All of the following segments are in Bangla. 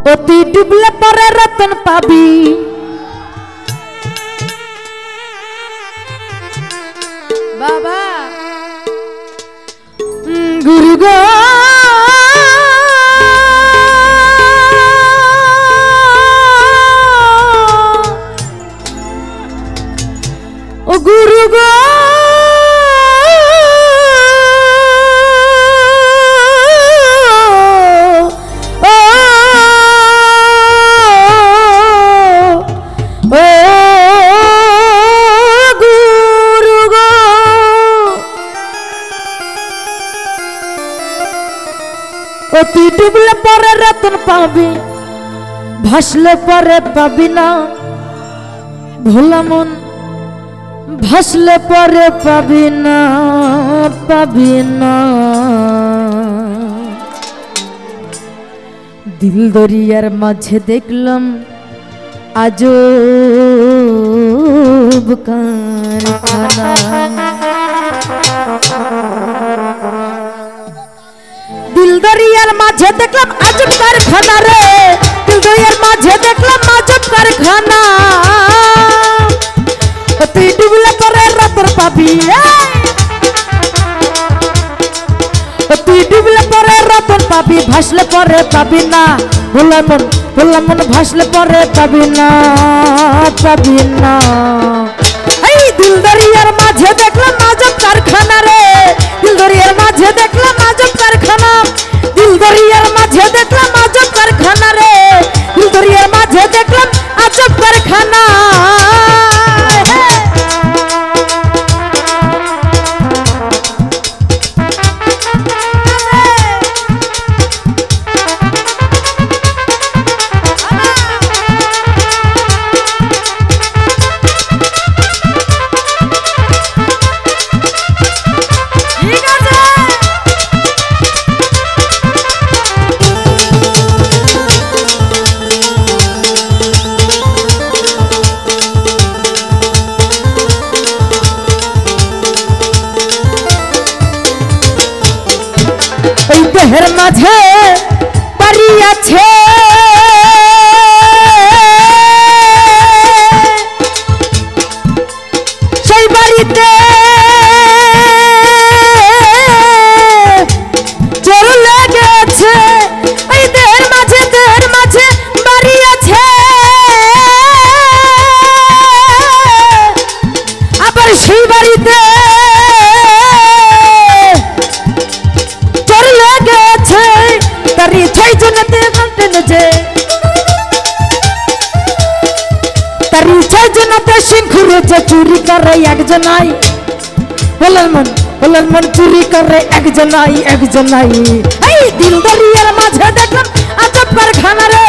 অতি ডুবলে পরে রতন পাবি বাবা গুরু গো ও গুরু গো অতি ডুবলে পরে রতন পাবি ভাসলে পরে পাবি না ভোলা মন ভাসলে পরে পাবি না পাবি না দিল দরিয়ার মাঝে দেখলাম আজব কারখানা দিল দরিয়ার মাঝে দেখলাম আজব কারখানা রে দিল দরিয়ার মাঝে দেখলাম আজব কারখানা তুই ডুবলে পরে রতন পাবি তুই ডুবলে পরে রতন পাবি ভাসলে পরে পাবি না ভোলা মন ভাসলে পরে পাবি না পাবি না এই দিল দরিয়ার মাঝে দেখলাম আজব কারখানা রে দিল দরিয়ার মাঝে দেখলাম আজব কারখানা দিল দরিয়ার মাঝে দেখলাম আজব কারখানা রে দিল দরিয়ার মাঝে দেখলাম আজব কারখানা দেহের মাঝে বাড়ি আছে সেই বাড়িতে চোর লেগেছে এই দেহের মাঝে বাড়ি আছে আবার সেই বাড়িতে চুরি করে একজনাই বলার মন চুরি করে একজনাই এই দিল দরিয়ার মাঝে দেখলাম আজব কারখানা রে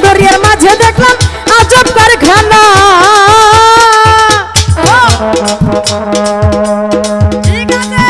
দরিয়ার মাঝে দেখলাম আজব কারখানা ঠিক আছে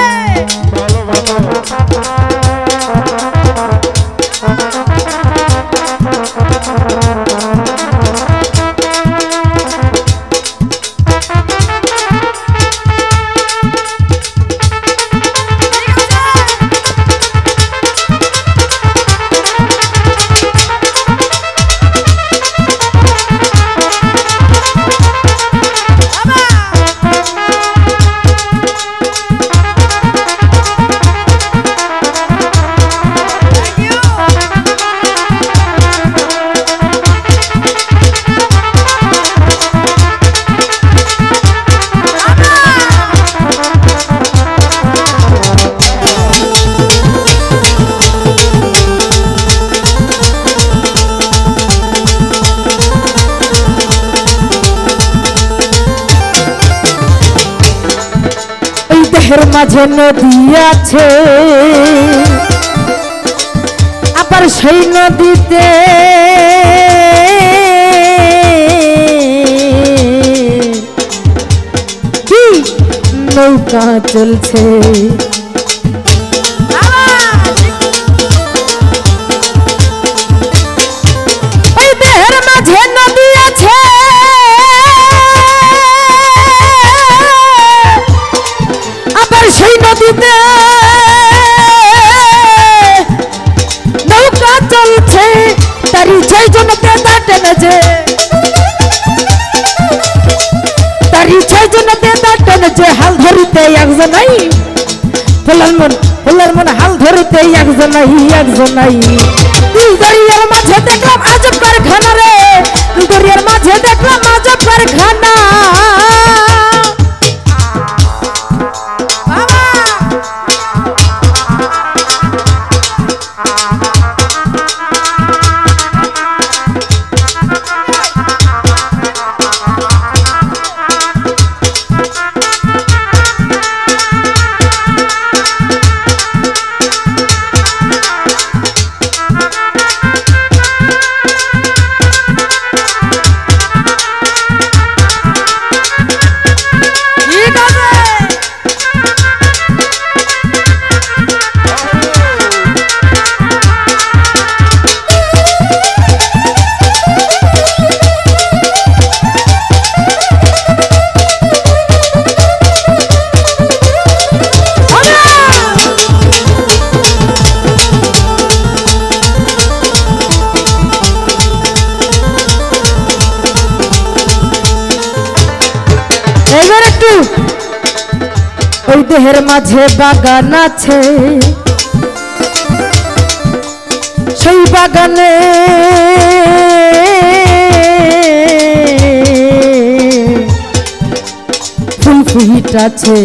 দেহের মাঝে নদী আছে আবার সেই নদীতে কি নৌকা চলছে ওই দেহের মাঝে নদী আছে আবার সেই নদীতে নৌকা চলছে তারি চাই মাঝে হাল ধরিতে একজনাই ফুলের মন হাল ধরিতে একজনাই দিল দরিয়ার মাঝে দেখলাম আজব কারখানা রে দিল দরিয়ার মাঝে দেখলাম আজব কারখানা এবার একটু ওই দেহের মাঝে বাগান আছে সেই বাগানে ফুল ফুটাছে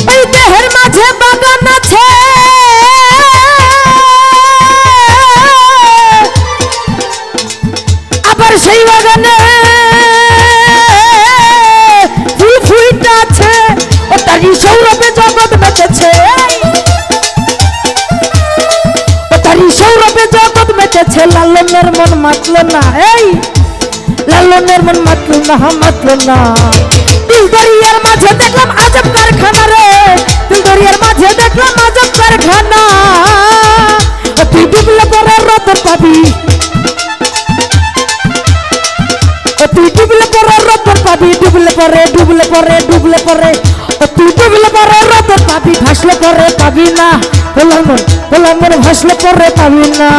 ওই দেহের মাঝে বাগান আছে সেই বাগানে ফুল ফুটাছে ও তারি সৌরভে জগৎ মেতেছে ও তারি সৌরভে জগৎ মেতেছে লালনের মন মাতল না লালনের মন মাতল না দিল দরিয়ার মাঝে দেখলাম আজব কারখানা রে দিল দরিয়ার মাঝে দেখলাম আজব কারখানা তুই ডুবলে পরে রতন পাবি তুই ডুবলে পরে রতন পাবি ডুবলে পরে তুই ডুবলে পরে রতন পাবি ভাসলে পরে পাবি না পোলার মন ভাসলে পরে পাবি না